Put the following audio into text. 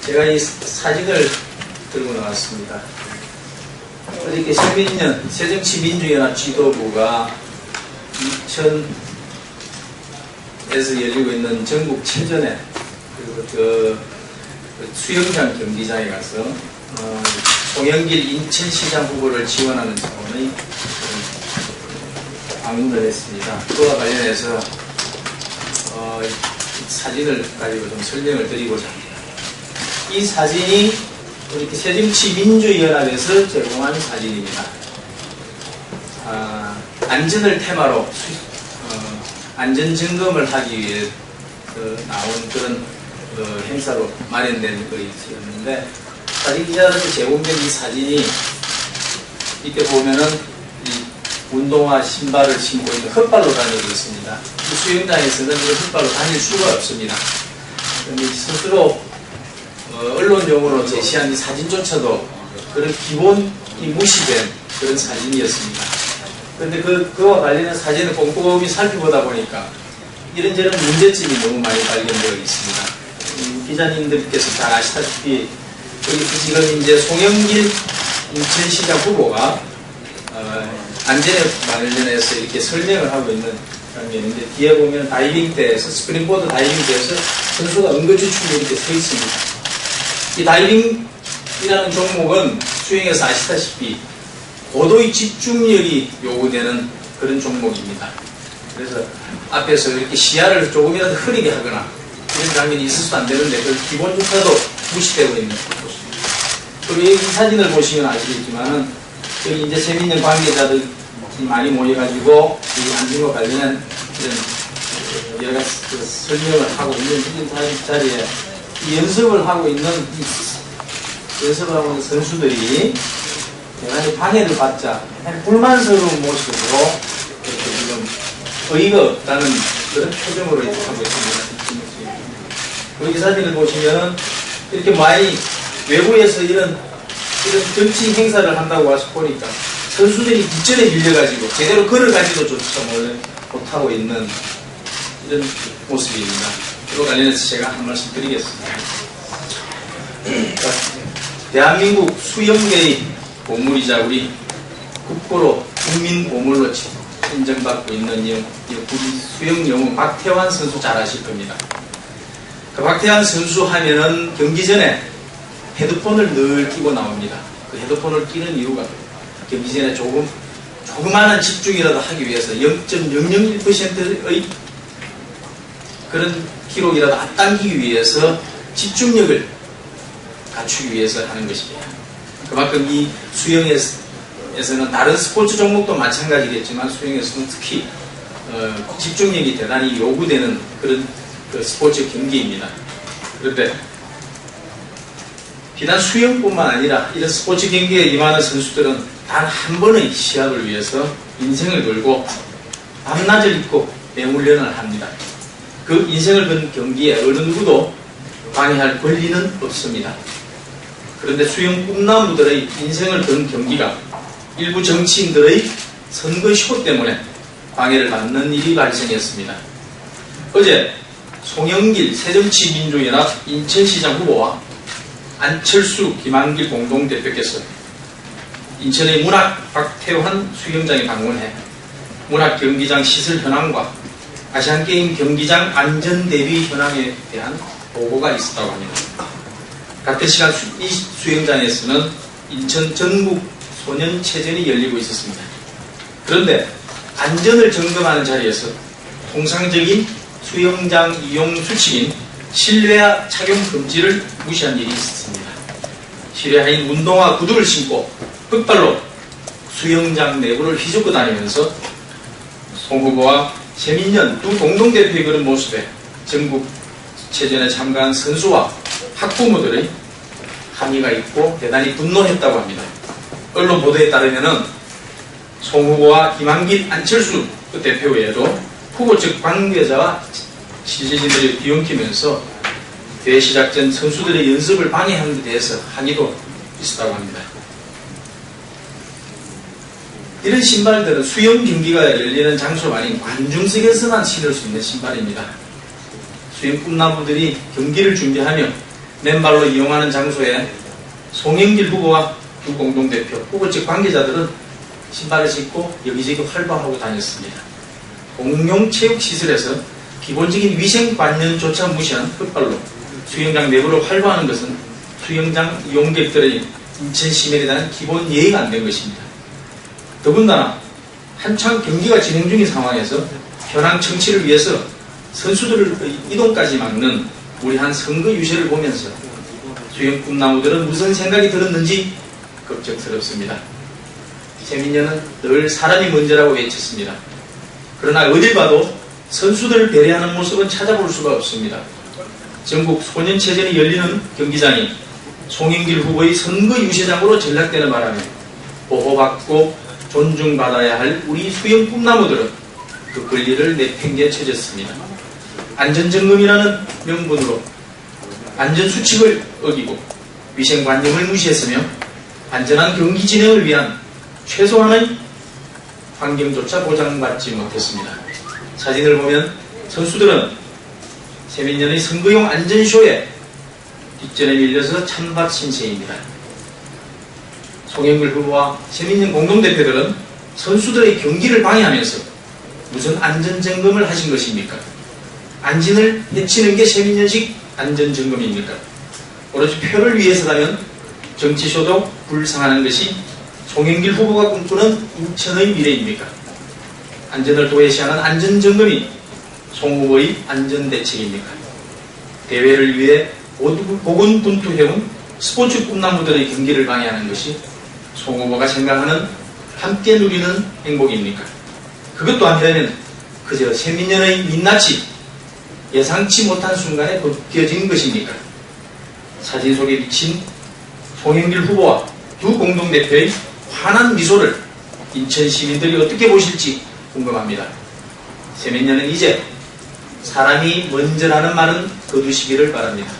제가 이 사진을 들고 나왔습니다. 어저께 새민년 새정치민주연합 지도부가 2000에서 열리고 있는 전국 체전회 그리고 수영장 경기장에 가서 송영길 인천시장 후보를 지원하는 차원의 방문을 했습니다. 그와 관련해서 사진을 가지고 좀 설명을 드리고자 합니다. 이 사진이 이렇게 새정치민주연합에서 제공한 사진입니다. 안전을 테마로 안전점검을 하기 위해 나온 그런 행사로 마련된 것이었는데, 사진기자들한테 제공된 이 사진이 이렇게 보면은 이 운동화 신발을 신고 있는 헛발로 다니고 있습니다. 이 수영장에서는 그 헛발로 다닐 수가 없습니다. 그런데 스스로 언론용으로 제시한 이 사진조차도 그런 기본이 무시된 그런 사진이었습니다. 그런데 그와 관련된 사진을 꼼꼼히 살펴보다 보니까 이런저런 문제점이 너무 많이 발견되어 있습니다. 기자님들께서 잘 아시다시피 여기 지금 이제 송영길 인천시장 후보가 안전에 관련해서 이렇게 설명을 하고 있는 장면인데, 뒤에 보면 다이빙대에서 스프링보드 다이빙대에서 선수가 응급주춤이 이렇게 서 있습니다. 이 다이빙이라는 종목은 수영에서 아시다시피 고도의 집중력이 요구되는 그런 종목입니다. 그래서 앞에서 이렇게 시야를 조금이라도 흐리게 하거나 이런 장면이 있어서도 안 되는데 그 기본조차도 무시되고 있는 모습입니다. 그리고 이 사진을 보시면 아시겠지만은 여기 이제 재미있는 관계자들이 많이 모여가지고 이 안전과 관련한 이런 여러 가지 설명을 하고 있는 이런 자리에 이 연습을 하고 있는 선수들이 대단히 방해를 받자 불만스러운 모습으로 이렇게 지금 어이가 없다는 그런 표정으로 이렇게 하고 있습니다. 그리고 이 사진을 보시면 이렇게 많이 외부에서 이런 정치 행사를 한다고 와서 보니까 선수들이 뒷전에 밀려가지고 제대로 걸어가지도 조차 못하고 있는 이런 모습입니다. 이거 관련해서 제가 한 말씀 드리겠습니다. 대한민국 수영계의 보물이자 우리 국보로 국민 보물로 인정받고 있는 우리 수영 영웅 박태환 선수 잘 아실 겁니다. 그 박태환 선수 하면은 경기 전에 헤드폰을 늘 끼고 나옵니다. 그 헤드폰을 끼는 이유가 경기 전에 조그마한 집중이라도 하기 위해서 0.001%의 그런 기록이라도 앞당기기 위해서 집중력을 갖추기 위해서 하는 것입니다. 그만큼 이 수영에서는 다른 스포츠 종목도 마찬가지겠지만 수영에서는 특히 집중력이 대단히 요구되는 그런 스포츠 경기입니다. 그런데 비단 수영뿐만 아니라 이런 스포츠 경기에 임하는 선수들은 단 한 번의 시합을 위해서 인생을 걸고 밤낮을 잊고 맹훈련을 합니다. 그 인생을 건 경기에 어느 누구도 방해할 권리는 없습니다. 그런데 수영 꿈나무들의 인생을 건 경기가 일부 정치인들의 선거쇼 때문에 방해를 받는 일이 발생했습니다. 어제 송영길 새정치민주연합 인천시장 후보와 안철수 김한길 공동대표께서 인천의 문학 박태환 수영장에 방문해 문학 경기장 시설 현황과 아시안게임 경기장 안전대비 현황에 대한 보고가 있었다고 합니다. 같은 시간 이 수영장에서는 인천 전국 소년체전이 열리고 있었습니다. 그런데 안전을 점검하는 자리에서 통상적인 수영장 이용 수칙인 실외화 착용 금지를 무시한 일이 있었습니다. 실외화인 운동화 구두를 신고 흑발로 수영장 내부를 휘젓고 다니면서 송 후보와 최민년 두 공동대표의 그런 모습에 전국 체전에 참가한 선수와 학부모들의 항의가 있고 대단히 분노했다고 합니다. 언론 보도에 따르면은 송 후보와 김한길, 안철수 그 대표 외에도 후보 측 관계자와 지지진들이 뒤엉키면서 대회 시작 전 선수들의 연습을 방해하는 데 대해서 항의도 있었다고 합니다. 이런 신발들은 수영 경기가 열리는 장소가 아닌 관중석에서만 신을 수 있는 신발입니다. 수영 꿈나무들이 경기를 준비하며 맨발로 이용하는 장소에 송영길 후보와 두 공동대표, 후보 측 관계자들은 신발을 신고 여기저기 활보하고 다녔습니다. 공용 체육시설에서 기본적인 위생관념조차 무시한 헛발로 수영장 내부를 활보하는 것은 수영장 이용객들의 인천시민에 대한 기본 예의가 안 된 것입니다. 더군다나 한창 경기가 진행 중인 상황에서 현황 청취를 위해서 선수들의 이동까지 막는 우리 한 선거 유세를 보면서 수영 꿈나무들은 무슨 생각이 들었는지 걱정스럽습니다. 세민녀는 늘 사람이 먼저라고 외쳤습니다. 그러나 어딜 봐도 선수들을 배려하는 모습은 찾아볼 수가 없습니다. 전국 소년체전이 열리는 경기장이 송영길 후보의 선거 유세장으로 전락되는 바람에 보호받고 존중받아야 할 우리 수영 꿈나무들은 그 권리를 내팽개쳐졌습니다. 안전점검이라는 명분으로 안전수칙을 어기고 위생관념을 무시했으며 안전한 경기 진행을 위한 최소한의 환경조차 보장받지 못했습니다. 사진을 보면 선수들은 세민년의 선거용 안전쇼에 뒷전에 밀려서 찬밥 신세입니다. 송영길 후보와 세민년 공동대표들은 선수들의 경기를 방해하면서 무슨 안전점검을 하신 것입니까? 안진을 해치는 게 세민년식 안전점검입니까? 오로지 표를 위해서라면 정치쇼도 불쌍하는 것이 송영길 후보가 꿈꾸는 인천의 미래입니까? 안전을 도외시하는 안전점검이 송 후보의 안전대책입니까? 대회를 위해 고군분투해온 스포츠 꿈나무들의 경기를 방해하는 것이 송 후보가 생각하는 함께 누리는 행복입니까? 그것도 안 되면 그저 세민년의 민낯이 예상치 못한 순간에 벗겨진 것입니까? 사진 속에 비친 송영길 후보와 두 공동대표의 환한 미소를 인천 시민들이 어떻게 보실지 궁금합니다. 세민년은 이제 사람이 먼저라는 말은 거두시기를 바랍니다.